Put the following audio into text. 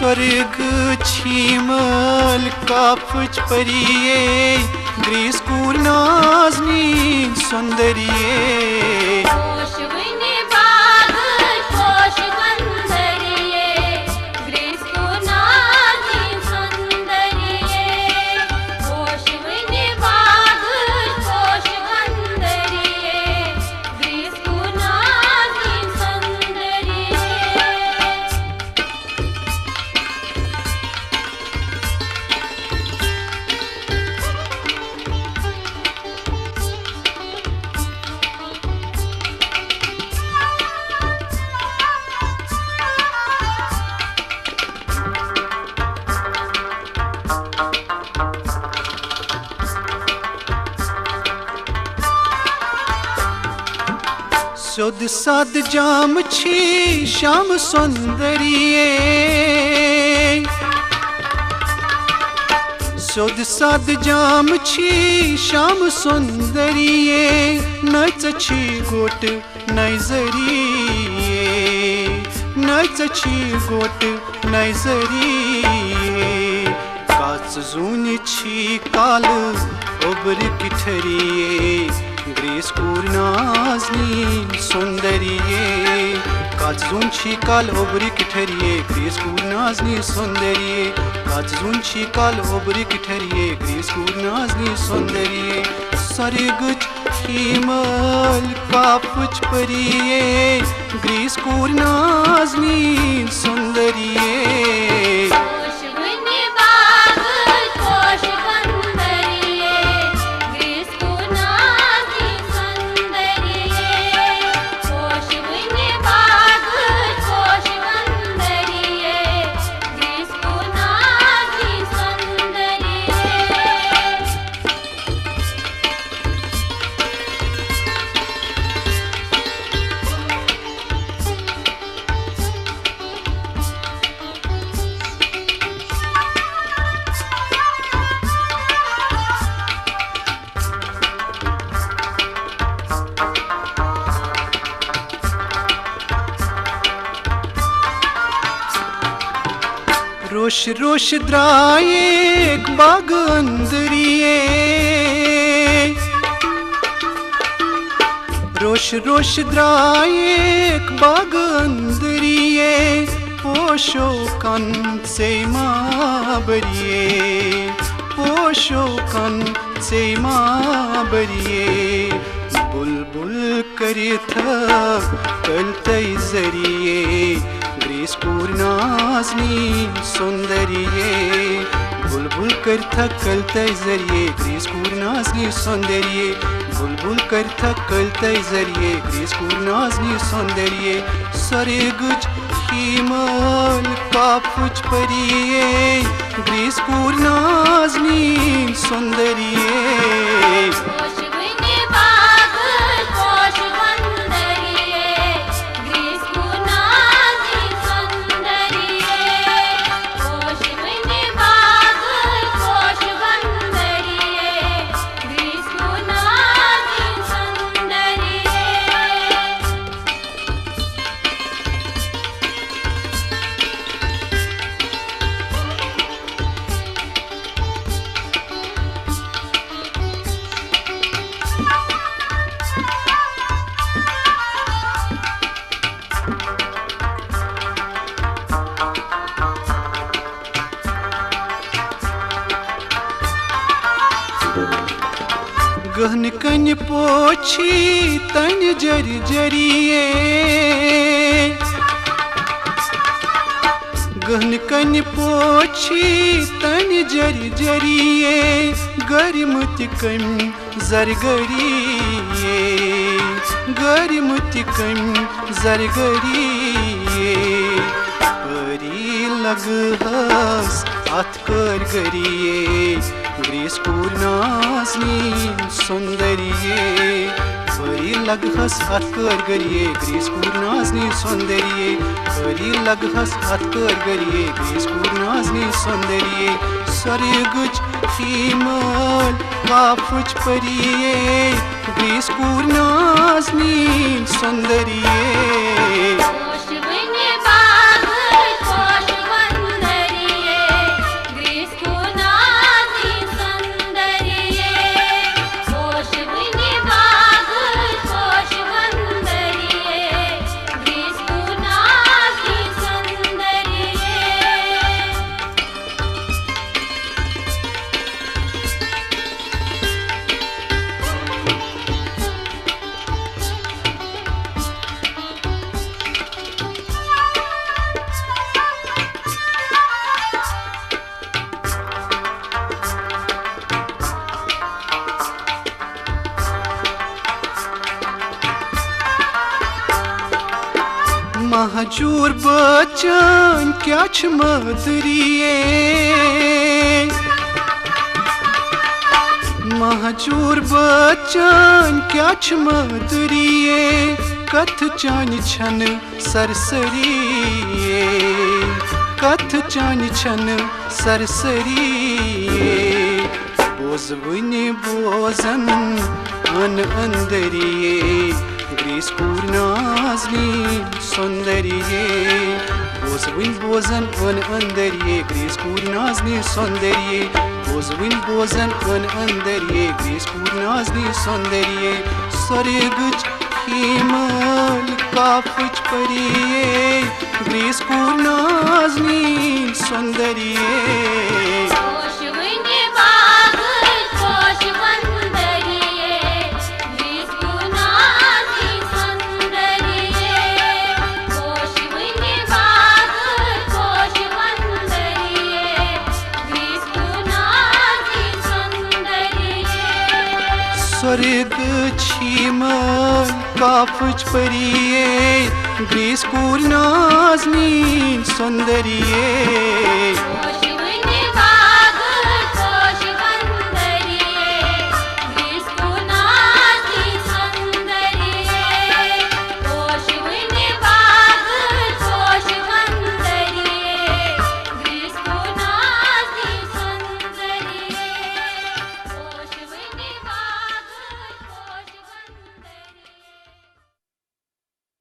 स्वर्ग छिमल काफच परिये ग्रीस कूर नाजनी सुंदरिये सुद साद जाम छी श्याम सुंदरिये सुद साद जाम छी श्याम सुंदरिये नच छी गोट नैजरिये नच छी गोट नैजरिये काच जून छी काल ओबर किठरिये ग्रीस कूर नाजनी सुंदरिये काजून छी काल ओबरी किठरिये ग्रीस कूर नाजनी सुंदरिये काजून छी काल ओबरी किठरिये ग्रीस कूर नाजनी सुंदरिये सरगुच हिमल काफच परिये ग्रीस कूर नाजनी सुंदरिये रोश रोश द्राये एक बाग अंदरिये रोश रोश द्राये एक बाग अंदरिये पोशो कन से माबरिये पोशो कन से माबरिये बुलबुल करे था कल तय जरिए ग्रीस कूर नाजनी सुंदरिये बुलबुल करथा कल तय जरिए ग्रीस कूर नाजनी सुंदरिये बुलबुल करथा कल तय जरिए ग्रीस कूर नाजनी सुंदरिये सरगुच हिमल काफच परिये ग्रीस कूर नाजनी सुंदरिये गहन कन पोछी तन जर जरिए गहन कन पोछी तन जर जरिए गरिमत कम जरगरिए गरिमत कम जरगरिए परी लग हस अथ कर गरिए ग्रीस कूर नाजनी सुंदरिये परी लग हस अथ कर गरिए ग्रीस कूर नाजनी सुंदरिये परी लग हस अथ कर गरिए ग्रीस कूर नाजनी सुंदरिये सरगुच हिमल काफच परिये ग्रीस कूर नाजनी सुंदरिये महजूर बचन क्या मदरिए महजूर बचन क्या मदरिए कथ चान छन सरसरिए कथ चान छन सरसरिए बोझवनि बोझन अन अंदरिए ग्रीसपूर नाज़नी सौंदर्ये बोझवनि बोझन अन अंदरिए ग्रीसपूर नाज़नी सौंदर्ये बोझवनि बोझन अन अंदरिए ग्रीसपूर नाज़नी सौंदर्ये स्वर्गच हिमल काफच परिये ग्रीसपूर नाज़नी सौंदर्ये स्वर्ग छिमल काफच परिये ग्रीसपूर नाज़नी सौंदर्ये